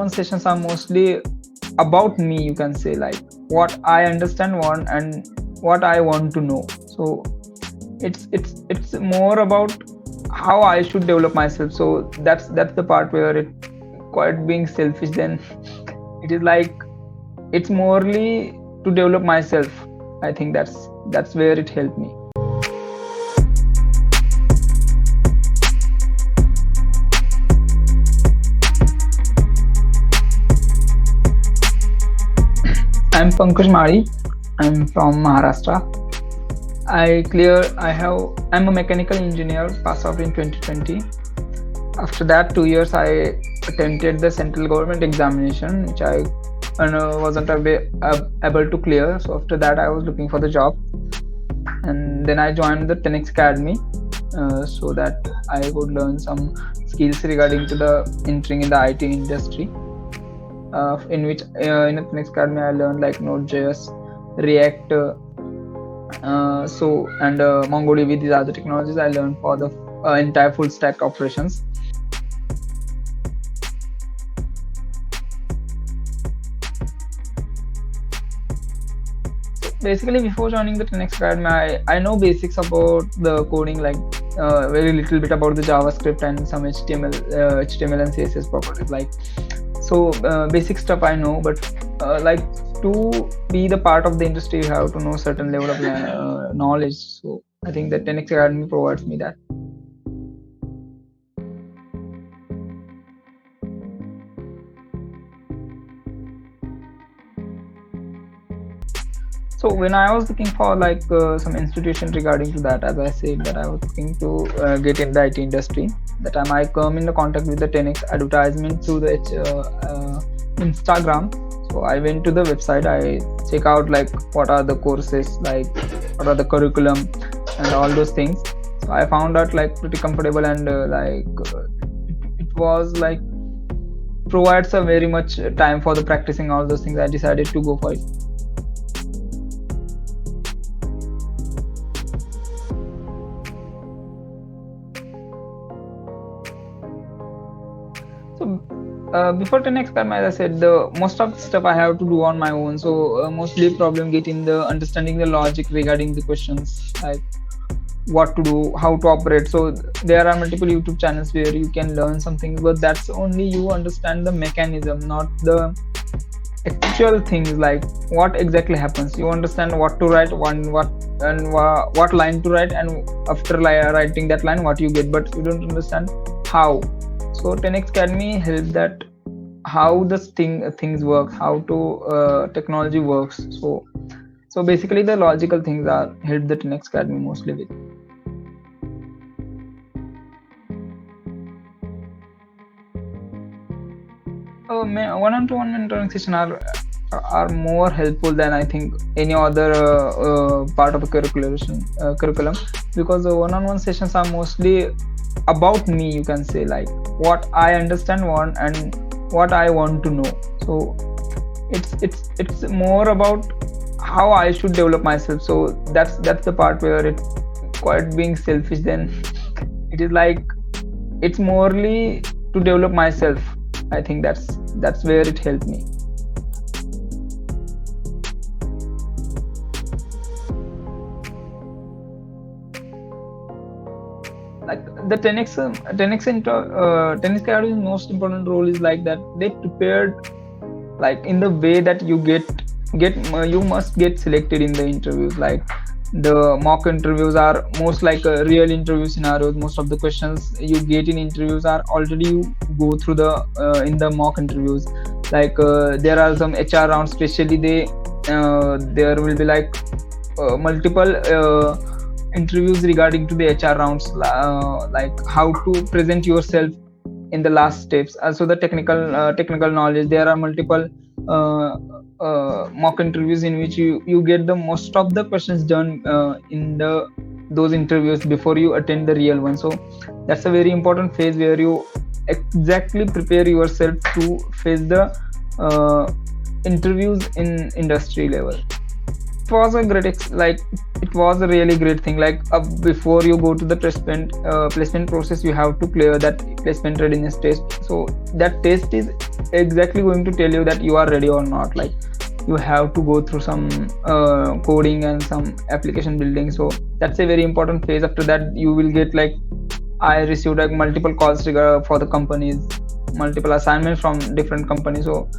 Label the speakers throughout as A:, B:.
A: one-on-one sessions are mostly about me, you can say, like what I understand want and what I want to know. So it's more about how I should develop myself. So that's the part where it quite being selfish. Then it is like it's morely to develop myself. I think that's where it helped me. I'm Pankaj. I'm from Maharashtra. I'm a mechanical engineer, passed out in 2020. After that 2 years, I attempted the central government examination, which I wasn't able to clear. So after that, I was looking for the job, and then I joined the 10x Academy, so that I would learn some skills regarding to the entering in the IT industry. In which in the 10x Academy, I learned like Node.js, React, and MongoDB. These are the technologies I learned for the entire full stack operations. Basically, before joining the 10x Academy, I know basics about the coding, like very little bit about the JavaScript and some HTML and CSS properties. Like so, basic stuff I know, but like to be the part of the industry, you have to know certain level of knowledge. So I think the 10x Academy provides me that. So when I was looking for like some institution regarding to that, as I said that I was looking to get in the IT industry, that I might come in the contact with the 10x advertisement through the Instagram. So I went to the website, I check out like what are the courses, like what are the curriculum and all those things. So I found out like pretty comfortable, and it was like provides a very much time for the practicing all those things. I decided to go for it. So before 10x Academy, as I said, the most of the stuff I have to do on my own. So mostly problem getting the understanding the logic regarding the questions, like what to do, how to operate. So there are multiple YouTube channels where you can learn something, but that's only you understand the mechanism, not the actual things, like what exactly happens. You understand what to write, what line to write, and after writing that line, what you get, but you don't understand how. So 10x Academy helps that how this things work, how to technology works. So basically the logical things are help the 10x Academy mostly with. One-on-one mentoring session are more helpful than I think any other part of a curriculum, because the one-on-one sessions are mostly about me, you can say, like what I understand want and what I want to know. So it's more about how I should develop myself. So that's the part where it quite being selfish. Then it is like it's morely to develop myself. I think that's where it helped me. Like the 10x Academy's most important role is like that they prepared like in the way that you you must get selected in the interviews. Like the mock interviews are most like real interview scenarios. Most of the questions you get in interviews are already you go through the in the mock interviews. Like there are some HR rounds, especially there will be like multiple interviews regarding to the HR rounds, like how to present yourself in the last steps. Also the technical knowledge. There are multiple mock interviews in which you get the most of the questions done in those interviews before you attend the real one. So that's a very important phase where you exactly prepare yourself to face the interviews in industry level. was a like it was a really great thing. Like before you go to the placement process, you have to clear that placement readiness test. So that test is exactly going to tell you that you are ready or not. Like you have to go through some coding and some application building. So that's a very important phase. After that, you will get like, I received like multiple calls for the companies, multiple assignments from different companies. So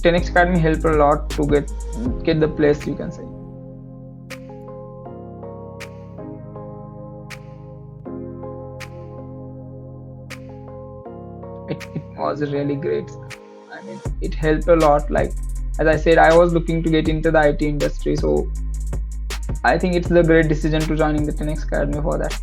A: 10x Academy helped a lot to get the place, you can say. It was really great. I mean, it helped a lot. Like as I said, I was looking to get into the IT industry, so I think it's the great decision to joining the 10x Academy for that.